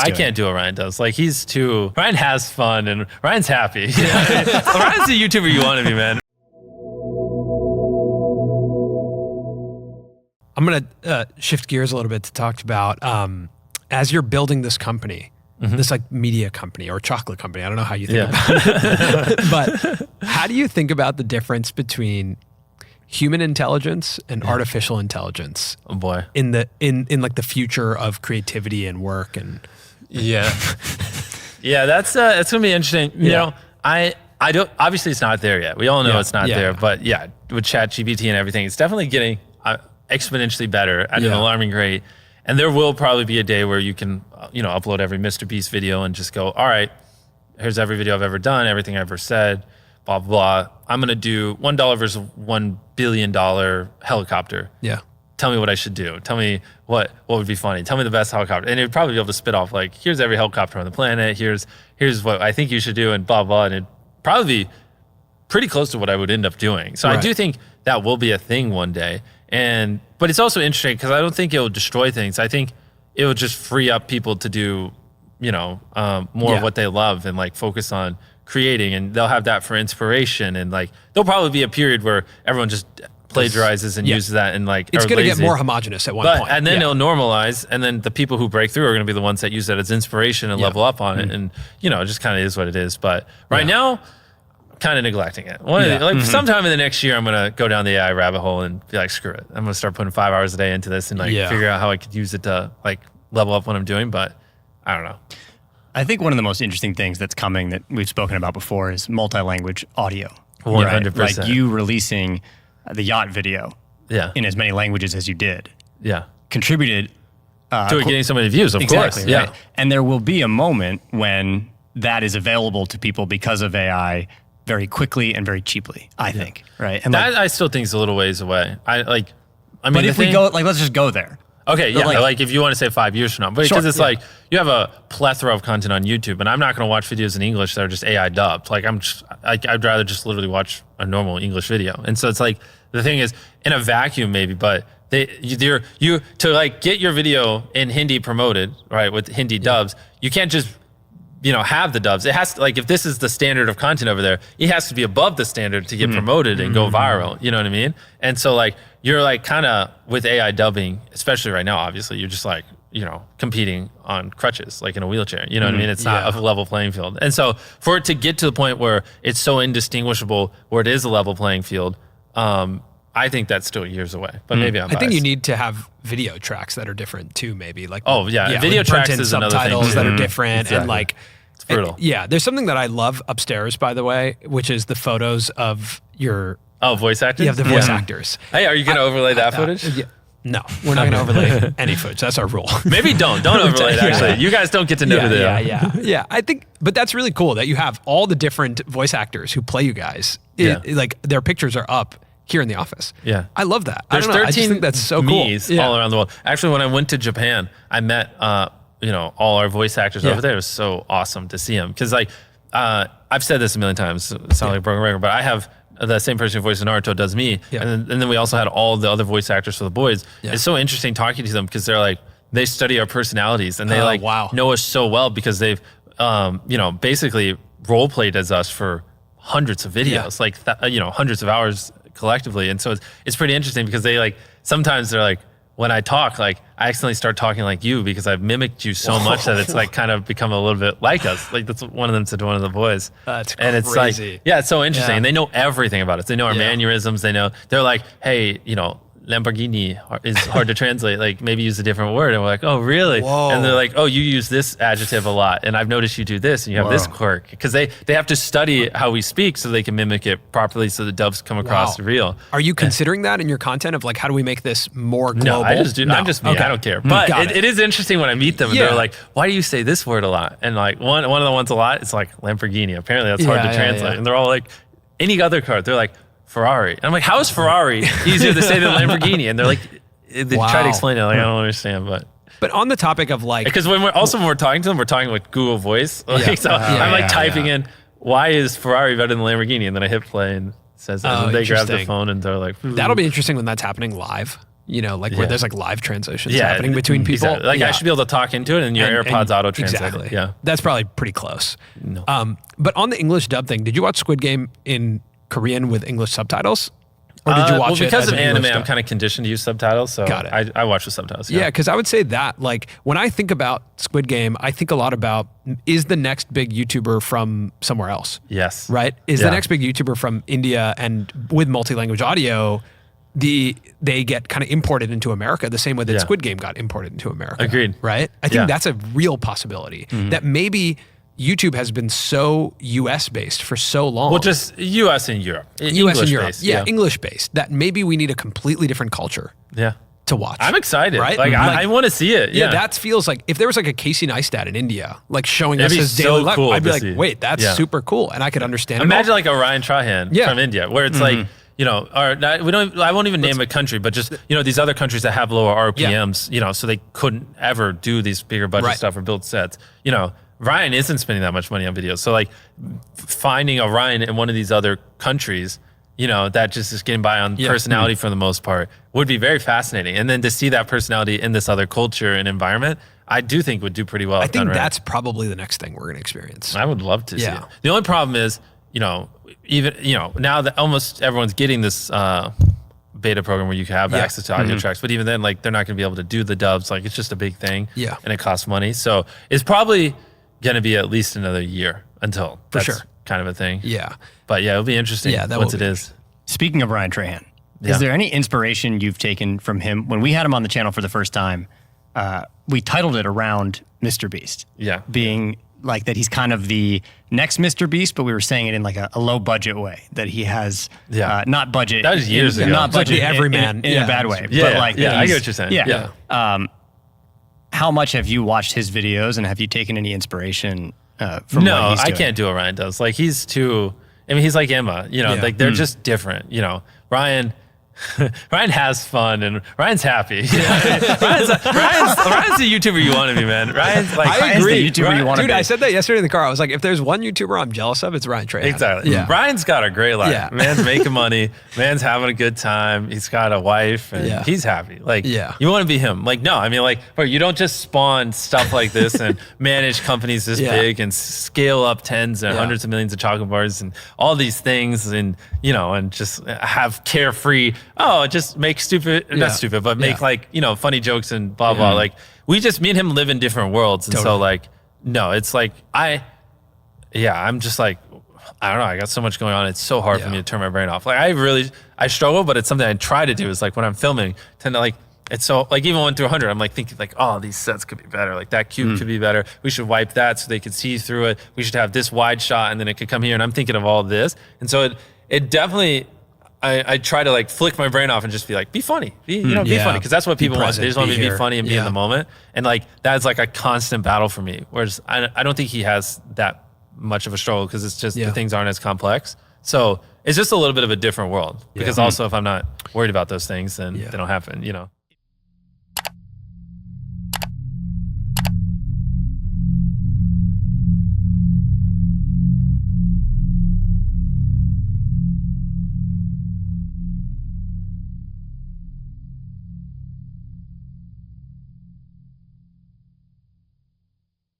I can't do what Ryan does. Like Ryan has fun and Ryan's happy. Ryan's the YouTuber you want to be, man. I'm going to shift gears a little bit to talk about as you're building this company, this like media company or chocolate company. I don't know how you think about it. But how do you think about the difference between human intelligence and artificial intelligence? Oh boy. In like the future of creativity and work and that's going to be interesting. You know, I don't, obviously it's not there yet. We all know it's not there, but with ChatGPT and everything, it's definitely getting exponentially better at an alarming rate. And there will probably be a day where you can, upload every MrBeast video and just go, all right, here's every video I've ever done, everything I've ever said, blah, blah, blah. I'm going to do $1 versus $1 billion helicopter. Yeah. Tell me what I should do. Tell me what would be funny. Tell me the best helicopter. And it would probably be able to spit off like, here's every helicopter on the planet. Here's what I think you should do and blah, blah. And it'd probably be pretty close to what I would end up doing. So I do think that will be a thing one day. But it's also interesting because I don't think it will destroy things. I think it will just free up people to do, more of what they love and like focus on creating, and they'll have that for inspiration. And like, there'll probably be a period where everyone just plagiarizes and uses that and like, it's going to get more homogenous at one point. And then it'll normalize. And then the people who break through are going to be the ones that use that as inspiration and level up on it. And, it just kind of is what it is. But right now, kind of neglecting it. Sometime in the next year, I'm going to go down the AI rabbit hole and be like, screw it. I'm going to start putting 5 hours a day into this and like figure out how I could use it to like level up what I'm doing. But I don't know. I think one of the most interesting things that's coming that we've spoken about before is multi-language audio. 100%. Right? Like you releasing the yacht video in as many languages as you did. Yeah. Contributed to it getting so many views, of course. Right? Yeah. And there will be a moment when that is available to people because of AI very quickly and very cheaply, I think. Right. And that I still think is a little ways away. But if we go, like, let's just go there. Okay, yeah, like if you want to say 5 years from now. But because it's like, you have a plethora of content on YouTube, and I'm not going to watch videos in English that are just AI dubbed. Like I'd rather just literally watch a normal English video. And so it's like, the thing is, in a vacuum maybe, but to like get your video in Hindi promoted, right, with Hindi dubs, you can't just, have the dubs. It has to, like, if this is the standard of content over there, it has to be above the standard to get promoted and go viral. You know what I mean? And so like, you're like kind of with AI dubbing, especially right now, obviously, you're just like, competing on crutches, like in a wheelchair. You know what I mean? It's not a level playing field. And so for it to get to the point where it's so indistinguishable, where it is a level playing field, I think that's still years away, but maybe I'm biased. I think you need to have video tracks that are different too, maybe like video tracks is another thing. Subtitles that are different and like it's brutal. There's something that I love upstairs, by the way, which is the photos of your voice actors. You have the voice actors. Hey, are you going to overlay that footage? No, we're not going to overlay any footage. That's our rule. Maybe don't overlay it. Actually, you guys don't get to know who they are. Yeah. I think, but that's really cool that you have all the different voice actors who play you guys. Like their pictures are up here in the office. Yeah. I love that. There's 13 I just think that's so cool. all around the world. Actually, when I went to Japan, I met, all our voice actors over there. It was so awesome to see them. Because like, I've said this a million times, it sounds like a broken record, but I have the same person who voices Naruto does me. And then we also had all the other voice actors for the boys. It's so interesting talking to them because they're like, they study our personalities and they know us so well because they've, basically role played as us for hundreds of videos, hundreds of hours collectively. And so it's pretty interesting because they like, sometimes they're like, when I talk, like I accidentally start talking like you because I've mimicked you so much that it's like kind of become a little bit like us. Like that's one of them said to one of the boys. That's and crazy. It's like, it's so interesting. And they know everything about us. They know our mannerisms. They're like, hey, Lamborghini is hard to translate. Like maybe use a different word. And we're like, oh, really? Whoa. And they're like, oh, you use this adjective a lot. And I've noticed you do this and you have this quirk. Because they have to study how we speak so they can mimic it properly so the dubs come across real. Are you considering that in your content of like, how do we make this more global? No, I just do. No. I'm just me. Okay. I don't care. But it is interesting when I meet them and they're like, why do you say this word a lot? And like one of the ones a lot, it's like Lamborghini. Apparently that's hard to translate. And they're all like, any other car. They're like, Ferrari. And I'm like, how is Ferrari easier to say than Lamborghini? And they're like, they try to explain it. Like, I don't understand, but on the topic of like, because when we're talking to them, we're talking with Google Voice. I'm typing in, why is Ferrari better than Lamborghini? And then I hit play and it says that. And they grab the phone and they're like, that'll be interesting when that's happening live. You know, like where there's like live transitions Yeah, happening between people. Exactly. Like I should be able to talk into it and your AirPods auto-translate Exactly. it. Yeah. That's probably pretty close. No. But on the English dub thing, did you watch Squid Game in Korean with English subtitles? Or did you watch it because as of an anime, English I'm dub? kind of conditioned to use subtitles, so Got it. I watch the subtitles. Yeah, because I would say that, like, when I think about Squid Game, I think a lot about, is the next big YouTuber from somewhere else? Yes. Right? Is the next big YouTuber from India, and with multi-language audio, they get kind of imported into America the same way that Squid Game got imported into America. Agreed. Right? I think that's a real possibility. That maybe YouTube has been so US based for so long. Well, just US and Europe. US and Europe. English-based, Yeah, English based. That maybe we need a completely different culture Yeah. to watch. I'm excited. Right? Like, I want to see it. Yeah, that feels like if there was like a Casey Neistat in India, like showing us It'd be his so daily life, cool I'd be to like, see. wait, that's Yeah. super cool, and I could understand. Imagine it all. like a Ryan Trahan from India, where it's like, you know, or not, we don't. I won't even name a country, but just these other countries that have lower RPMs, so they couldn't ever do these bigger budget stuff or build sets. Ryan isn't spending that much money on videos, so like finding a Ryan in one of these other countries, that just is getting by on personality for the most part, would be very fascinating. And then to see that personality in this other culture and environment, I do think would do pretty well. I think that's probably the next thing we're going to experience. I would love to see it. The only problem is, even now that almost everyone's getting this beta program where you can have access to audio tracks, but even then, like, they're not going to be able to do the dubs. Like, it's just a big thing, and it costs money. So it's probably going to be at least another year until that's kind of a thing. Yeah, but it'll be interesting once it is. Speaking of Ryan Trahan, is there any inspiration you've taken from him? When we had him on the channel for the first time, we titled it around MrBeast. Yeah, being like that he's kind of the next MrBeast, but we were saying it in like a low budget way, that he has not budget. That was years ago. Not budget like everyman in a bad way. Yeah, but like I get what you're saying. Yeah. How much have you watched his videos, and have you taken any inspiration from No, what he's I doing? can't do what Ryan does. Like, he's too, he's like Emma, like they're just different. Ryan has fun and Ryan's happy. Ryan's the YouTuber you want to be, man. Ryan's like, I agree. The YouTuber you want to Dude, be. I said that yesterday in the car. I was like, if there's one YouTuber I'm jealous of, it's Ryan Trahan. Exactly. Yeah. Ryan's got a great life. Yeah. Man's making money. Man's having a good time. He's got a wife and he's happy. Like, you want to be him. Like, no, bro, you don't just spawn stuff like this and manage companies this big and scale up tens and hundreds of millions of chocolate bars and all these things and, and just have carefree, just make stupid, not stupid, but make like, funny jokes and blah, blah. Like, me and him live in different worlds. And so like, no, it's like, I'm just like, I don't know. I got so much going on. It's so hard for me to turn my brain off. Like, I struggle, but it's something I try to do. Is like when I'm filming, tend to like, it's so like even 1 through 100, I'm like thinking like, oh, these sets could be better. Like that cube could be better. We should wipe that so they could see through it. We should have this wide shot and then it could come here. And I'm thinking of all of this. And so it definitely, I try to like flick my brain off and just be like, be funny, be funny. Cause that's what people want. They just want me to be funny and be in the moment. And like, that's like a constant battle for me. Whereas I don't think he has that much of a struggle because it's just the things aren't as complex. So it's just a little bit of a different world because also if I'm not worried about those things, then they don't happen,